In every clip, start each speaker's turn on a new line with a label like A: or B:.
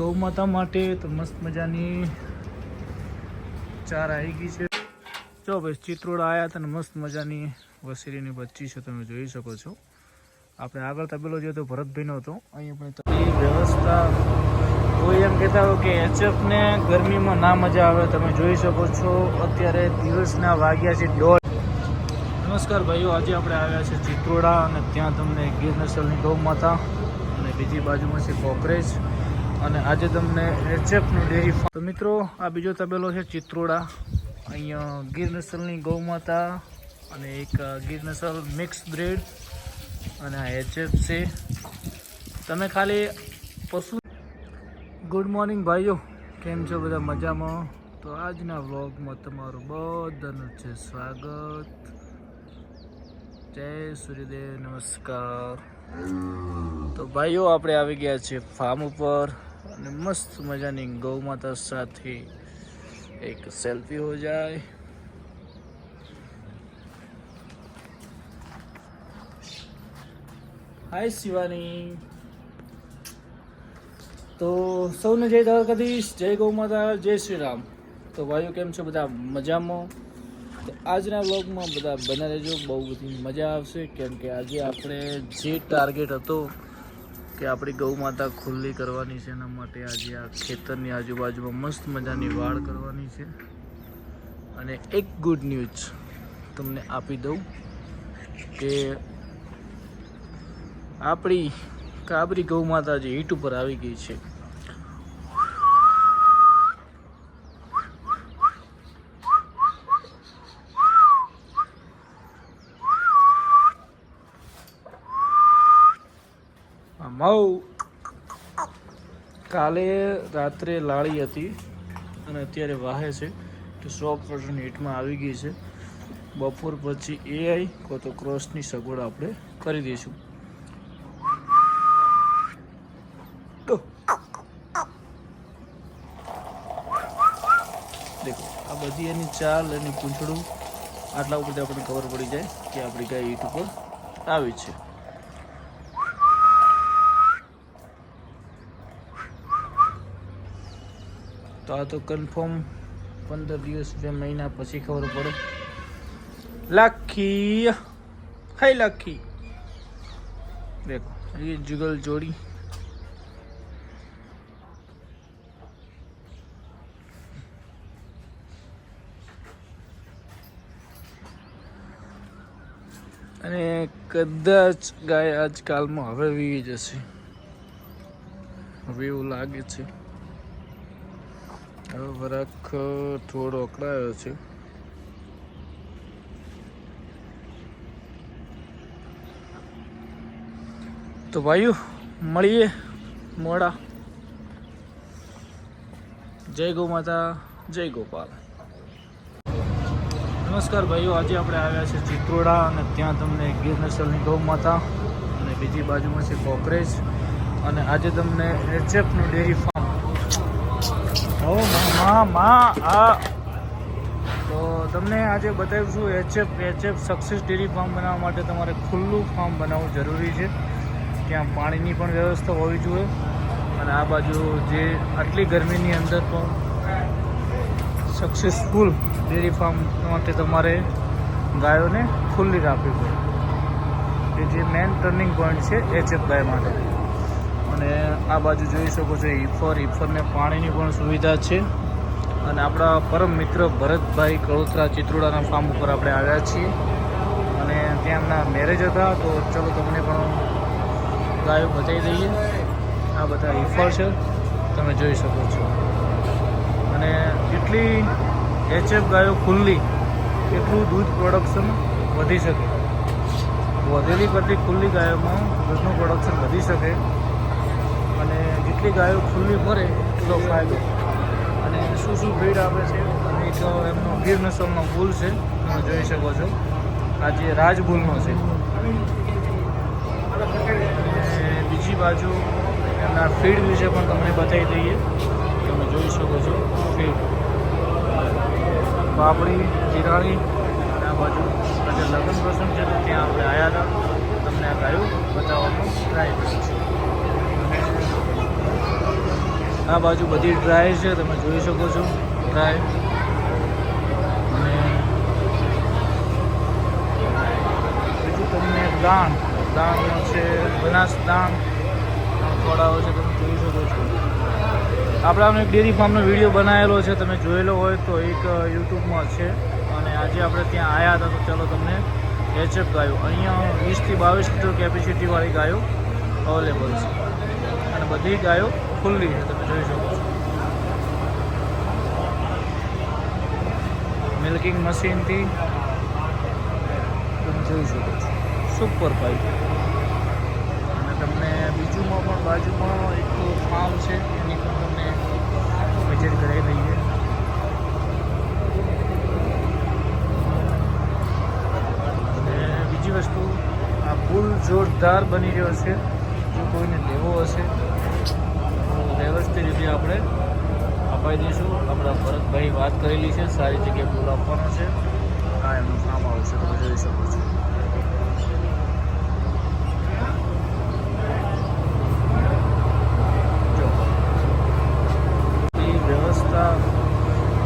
A: ગૌ માતા માટે તો મસ્ત મજાની ચાર આવી ગઈ છે. જો ભાઈ ચિત્રોડા આવ્યા હતા ને મસ્ત મજાની વસેરીની બચ્ચી છે, તમે જોઈ શકો છો. આપણે આગળ તબેલો જોયો તો ભરતભાઈનો હતો. અહીં આપણે વ્યવસ્થા કોઈ એમ કહેતા હોય કે એચએફને ગરમીમાં ના મજા આવે. તમે જોઈ શકો છો અત્યારે દિવસના વાગ્યા છે 1:30. નમસ્કાર ભાઈઓ, આજે આપણે આવ્યા છે ચિત્રોડા અને ત્યાં તમને ગીર નસલની ગૌ માતા અને બીજી બાજુમાં છે કોકરેજ અને આજે તમને એચએફનું ડેરી ફાર્મ. તો મિત્રો આ બીજો તબેલો છે ચિત્રોડા. અહીંયા ગીર નસલની ગૌ માતા અને એક ગીર નસલ મિક્સ બ્રીડ અને આ એચએફ છે. તમે ખાલી પશુ. ગુડ મોર્નિંગ ભાઈઓ, કેમ છો બધા? મજામાં? તો આજના વ્લોગમાં તમારું બધાનું છે સ્વાગત. જય સૂર્યદેવ, નમસ્કાર. તો ભાઈઓ આપણે આવી ગયા છીએ ફાર્મ ઉપર અને મસ્ત મજાની ગૌ માતા સાથે એક સેલ્ફી હો જાય. હાય શિવાની. તો સૌને જય દ્વારકાધીશ, જય ગૌ માતા, જય શ્રી રામ. તો ભાઈઓ કેમ છો બધા? મજામાં? તો આજના વ્લોગમાં બધા બના રહેજો, બહુ બધી મજા આવશે. કેમ કે આજે આપણે જે ટાર્ગેટ હતો કે આપણી ગૌ માતા ખુલ્લી કરવાની છે, એના માટે આજે આ ખેતરની આજુબાજુમાં મસ્ત મજાની વાડ કરવાની છે. અને એક ગુડ ન્યૂઝ તમને આપી દઉં કે આપણી કાબરી ગૌ માતા જે હીટ ઉપર આવી ગઈ છે. કાલે રાત્રે લાળી હતી અને અત્યારે વાહે છે તો 100% હીટમાં આવી ગઈ છે. બપોર પછી એઆઈ કો તો ક્રોસની સગવડ આપણે કરી દઈશું. દેખો આ બધી એની ચાલ, એની પૂંછડું, આટલા ઉપરથી આપણને ખબર પડી જાય કે આપણી ગાય હીટ ઉપર આવી છે. તો આ તો કન્ફર્મ 15 દિવસ 2 મહિના પછી ખબર પડે. લાખી, હાય લાખી, દેખો એ જુગલ જોડી. અને કદાચ ગાય આજકાલમાં હવે વીવી જશે, હવે એવું લાગે છે. હવે વરાખ થોડો અકળાયો છે. તો ભાઈઓ મળીએ મોડા. જય ગૌ માતા, જય ગોપાલ. નમસ્કાર ભાઈઓ, આજે આપણે આવ્યા છે ચિત્રોડા અને ત્યાં તમને ગીર નસલની ગૌ માતા અને બીજી બાજુમાં છે કોકરેજ અને આજે તમને એચએફનું ડેરી ફાર્મ. તો તમને આજે બતાવીશું એચએફ સક્સેસ ડેરી ફાર્મ બનાવવા માટે તમારે ખુલ્લું ફાર્મ બનાવવું જરૂરી છે. ત્યાં પાણીની પણ વ્યવસ્થા હોવી જોઈએ અને આ બાજુ જે આટલી ગરમીની અંદર પણ સક્સેસફુલ ડેરી ફાર્મ માટે તમારે ગાયોને ખુલ્લી રાખવી પડે. એ જે મેન ટર્નિંગ પોઈન્ટ છે એચએફ ગાય માટે. અને આ બાજુ જોઈ શકો છો ઈફરને પાણીની પણ સુવિધા છે. અને આપણા પરમ મિત્ર ભરતભાઈ કળોતરા ચિત્રોડાના ફાર્મ ઉપર આપણે આવ્યા છીએ અને ત્યાં એમના મેરેજ હતા. તો ચલો તમને પણ ગાયો બતાવી દઈએ. આ બધા ઈફર છે, તમે જોઈ શકો છો. અને જેટલી એચએફ ગાયો ખુલ્લી એટલું દૂધ પ્રોડક્શન વધી શકે. વધેલી કરતી ખુલ્લી ગાયોમાં દૂધનું પ્રોડક્શન વધી શકે અને જેટલી ગાયો ખુલ્લી મરે એટલો ફાયદો. અને શું બ્રીડ આપે છે, અને એક એમનો ગીર નસલનો બુલ છે, તમે જોઈ શકો છો. આ જે રાજબુલનો છે. બીજી બાજુ એમના ફીડ વિશે પણ તમને બતાવી દઈએ. તમે જોઈ શકો છો ફીડ બાબડી, જીરાણી. આ બાજુ આજે લગ્ન પ્રસંગ છે તો ત્યાં આપણે આવ્યા હતા. તમને આ ગાયું બતાવવાનો ટ્રાય કરીશું. આ બાજુ બધી ડ્રાય છે, તમે જોઈ શકો છો ડ્રાય. અને બીજું તમને દાણનો છે, બનાસ દાણ ખવડાવો છે, તમે જોઈ શકો છો. આપણાનો એક ડેરી ફાર્મનો વિડીયો બનાવેલો છે, તમે જોયેલો હોય તો એક યુટ્યુબમાં છે. અને આજે આપણે ત્યાં આવ્યા હતા, તો ચાલો તમને એચએફ ગાયો, અહીંયા 20 થી 22 લીટર કેપેસિટીવાળી ગાયો અવેલેબલ છે. અને બધી ગાયો ખુલ્લી છે, તમે જોઈ શકો છો. મિલ્કિંગ મશીનથી તમે જોઈ શકો છો, સુપર પાઇપ. અને તમને બીજુમાં પણ બાજુમાં એક ફાર્મ છે, એની પણ તમને વિઝિટ કરાવી દઈએ. અને બીજી વસ્તુ, આ પુલ જોરદાર બની રહ્યો છે. જો કોઈને લેવો હશે તો વ્યવસ્થિત રીતે આપણે અપાઈ દઈશું. આપણા ભરતભાઈ વાત કરેલી છે, સારી જગ્યાએ પુલ આપવાનો છે. આ એમનું કામ આવશે, તમે જોઈ શકો છો.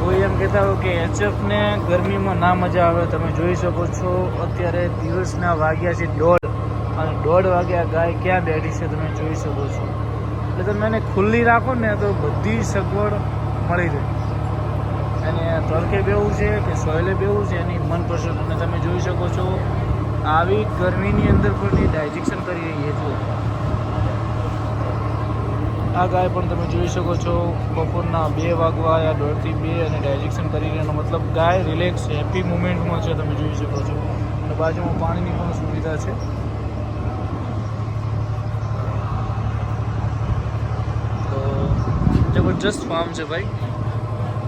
A: કોઈ એમ કહેતા હોય કે એચએફને ગરમીમાં ના મજા આવે, તમે જોઈ શકો છો. અત્યારે દિવસના વાગ્યા છે 1:30 અને 1:30 વાગ્યા ગાય ક્યાં બેઠી છે, તમે જોઈ શકો છો. એટલે તમે એને ખુલ્લી રાખો ને તો બધી સગવડ મળી રહે. અને તડકે બેવું છે કે સોયલે બેવું છે, એની મનપસંદ. અને તમે જોઈ શકો છો આવી ગરમીની અંદર પણ એ ડાયજેશન કરી રહી છે. આ ગાય પણ તમે જોઈ શકો છો, બપોરના 2 વાગવા આવ્યા, 1:30 થી 2, અને ડાયજેશન કરી રહ્યાનો મતલબ ગાય રિલેક્સ હેપી મુમેન્ટમાં છે, તમે જોઈ શકો છો. અને બાજુમાં પાણીની પણ સુવિધા છે. તો જબરજસ્ત ફાર્મ છે ભાઈ,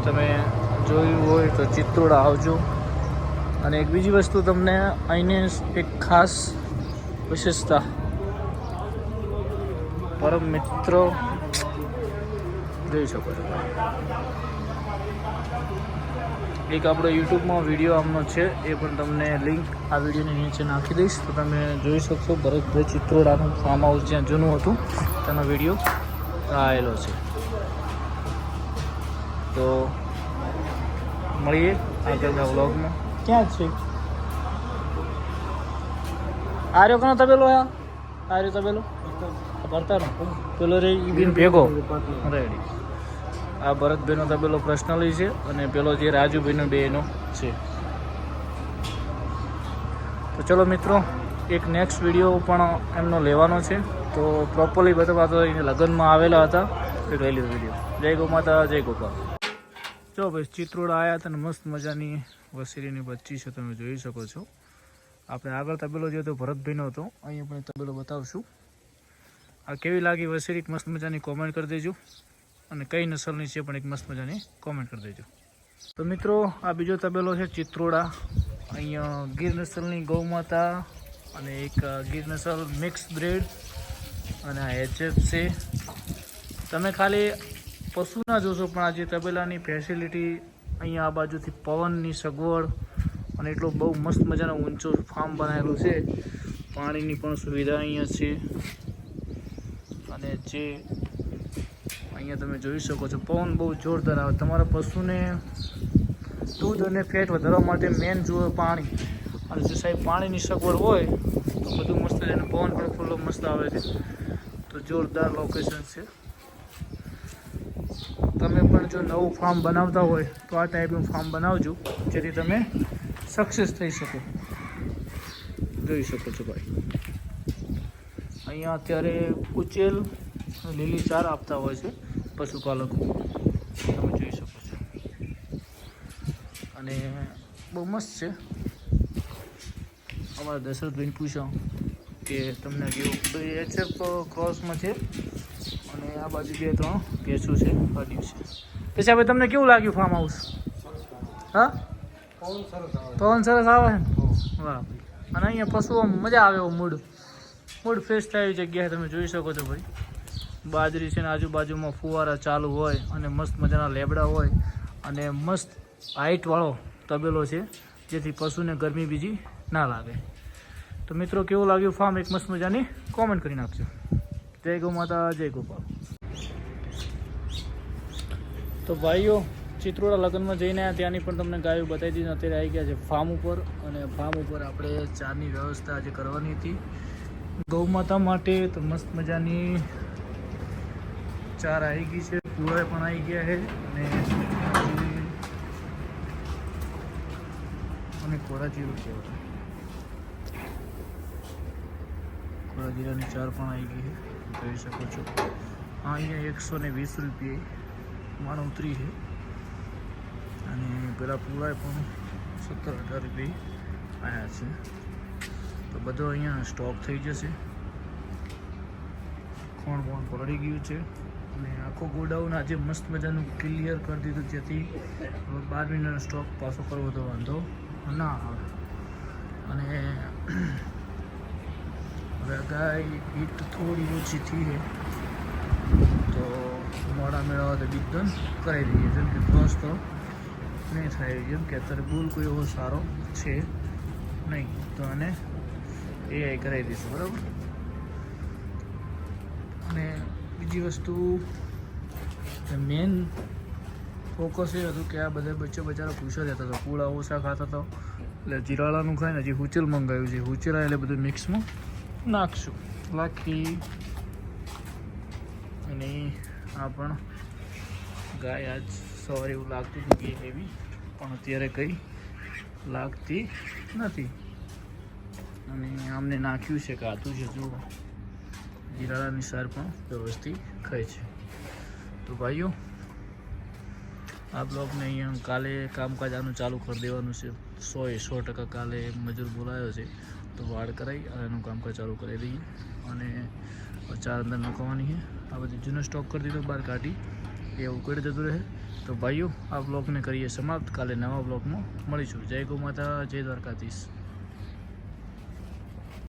A: તમે જોયું હોય તો ચિત્રોડા આવજો. અને એક બીજી વસ્તુ તમને અહીંને એક ખાસ વિશેષતા, પરમ મિત્રો જોઈ શકો છો. એક આપણો યુટ્યુબમાં વિડીયો આમનો છે, એ પણ તમને લિંક આ વિડીયોની નીચે નાખી દઈશ, તો તમે જોઈ શકશો. ભરતભાઈ ચિત્રોડાનું ફાર્મ હાઉસ જ્યાં જૂનું હતું તેનો વિડીયો આવેલો છે. તો મળીએ આગળના વ્લોગમાં. ક્યાં છે આર્યો? કોનો તબેલો? આર્યો તબેલો ભરતાનો પેલો રે ઈ ભેગો રેડી. આ ભરતભાઈનો તબેલો પર્સનલી છે, અને પેલો જે રાજુભાઈનો બેનો છે. તો ચલો મિત્રો, એક નેક્સ્ટ વિડીયો પણ એમનો લેવાનો છે, તો પ્રોપરલી બતાવવા. તો એને લગ્નમાં આવેલા હતા, એક લઈ લીધો વિડીયો. જય ગૌ માતા, જય ગોપાલ. ચલો ભાઈ, ચિત્રોડા આવ્યા હતા, અને મસ્ત મજાની વસીરીની બચ્ચી છે, તમે જોઈ શકો છો. આપણે આગળ તબેલો જે હતો ભરતભાઈનો હતો, અહીંયા પણ તબેલો બતાવશું. આ કેવી લાગી વસીરી મસ્ત મજાની કોમેન્ટ કરી દેજો. અને કઈ નસલની છે પણ એક મસ્ત મજાની કોમેન્ટ કરી દેજો. તો મિત્રો, આ બીજો તબેલો છે ચિત્રોડા. અહીંયા ગીર નસલની ગૌ માતા અને એક ગીર નસલ મિક્સ બ્રેડ, અને આ એચએફ છે. તમે ખાલી પશુ ના જોશો, પણ આ જે તબેલાની ફેસિલિટી, અહીંયા આ બાજુથી પવનની સગવડ, અને એટલો બહુ મસ્ત મજાનો ઊંચો ફાર્મ બનાવેલો છે. પાણીની પણ સુવિધા અહીંયા છે. અને જે અહીંયા તમે જોઈ શકો છો, પવન બહુ જોરદાર આવે. તમારા પશુને દૂધ અને ફેટ વધારવા માટે મેન જુઓ પાણી. અને જો સાહેબ પાણીની સગવડ હોય તો બધું મસ્ત છે. અને પવન પણ ફૂલ્લો મસ્ત આવે છે. તો જોરદાર લોકેશન છે. તમે પણ જો નવું ફાર્મ બનાવતા હોય તો આ ટાઈપનું ફાર્મ બનાવજો, જેથી તમે સક્સેસ થઈ શકો. જોઈ શકો છો ભાઈ, અહીંયા અત્યારે ઉચેલ લીલી ચાર આપતા હોય છે પશુપાલકો, તમે જોઈ શકો છો. અને બહુ મસ્ત છે. અમારા દશરથભાઈને પૂછો કે તમને કેવું, તો એ એચએફ ક્રોસમાં છે. અને આ બાજુ 2-3 ભેંસું છે, હડ્યું છે. પછી હવે તમને કેવું લાગ્યું ફાર્મ હાઉસ? હા, પવન સરસ આવે ને? વાહ. અને અહીંયા પશુઓ મજા આવે, એવો મૂડ ફ્રેશ થાય એવી જગ્યાએ તમે જોઈ શકો છો ભાઈ. બાજરી છે ને આજુબાજુમાં ફુવારા ચાલુ હોય, અને મસ્ત મજાના લેબડા હોય, અને મસ્ત હાઇટવાળો તબેલો છે, જેથી પશુને ગરમી બીજી ના લાગે. તો મિત્રો, કેવું લાગ્યું ફાર્મ? એક મસ્ત મજાની કોમેન્ટ કરી નાખજો. જય ગૌ માતા, જય ગોપાલ. તો ભાઈઓ ચિત્રોડા લગ્નમાં જઈને આવ્યા ત્યાંની પણ તમને ગાયો બતાવી દીધી. અત્યારે આવી ગયા છે ફાર્મ ઉપર, અને ફાર્મ ઉપર આપણે ચાની વ્યવસ્થા આજે કરવાની હતી ગૌ માતા માટે. તો મસ્ત મજાની ચાર આવી ગઈ છે, પૂળા પણ આવી ગયા છે, અને કોરા જીરું કહેવાય, કોરા જીરાની ચાર પણ આવી ગઈ છે, જોઈ શકો છો. હા, અહીંયા 120 રૂપિયે માણ ઉતરી છે, અને પેલા પૂળા પણ 17-18 રૂપિયે આવ્યા છે. તો બધો અહીંયા સ્ટોક થઈ જશે. ખોણ બોણ પલળી ગયું છે, અને આખો ગોડાઉન આજે મસ્ત મજાનું ક્લિયર કરી દીધું, જેથી 12 મહિનાનો સ્ટોક પાછો કરવો તો વાંધો ના આવે. અને હવે ગાય હીટ થોડી ઓછી થઈ છે, તો મોડા મેળવવા તો બીજદન કરાવી દઈએ, જેમ કે ક્રોસ તો નહીં થાય. જેમ કે અત્યારે બુલ કોઈ એવો સારો છે નહીં, તો આને AI કરાવી દઈશું, બરાબર. અને બીજી વસ્તુ મેન ફોકસ એ હતું કે આ બધા બચ્ચો બચારા પૂછા રહેતા હતા, પૂળા ઓછા ખાતા હતા, એટલે જીરાળાનું ખાય ને. હજી હુચલ મંગાવ્યું છે, હુચરા એટલે બધું મિક્સમાં નાખશું, લાખી. અને આ પણ ગાય આજ સવારે એવું લાગતું હતું કે એવી, પણ અત્યારે કંઈ લાગતી નથી. અને આમને નાખ્યું છે, કાતું છે, જુઓ જીરાળાની સાર પણ વ્યવસ્થિત ખાય છે. તો ભાઈઓ, આ બ્લોગને અહીંયા કાલે કામકાજ આનું ચાલુ કરી દેવાનું છે. 100% કાલે મજૂર બોલાયો છે, તો વાડ કરાવી અને એનું કામકાજ ચાલુ કરી દઈએ. અને ચાર અંદર નાખવાની છે. આ બધી જૂનો સ્ટોક કરી દીધો, બહાર કાઢી એ ઉકળી જતું રહે. તો ભાઈઓ, આ બ્લોગને કરીએ સમાપ્ત. કાલે નવા બ્લોગમાં મળીશું. જય ગૌ માતા, જય દ્વારકાધીશ.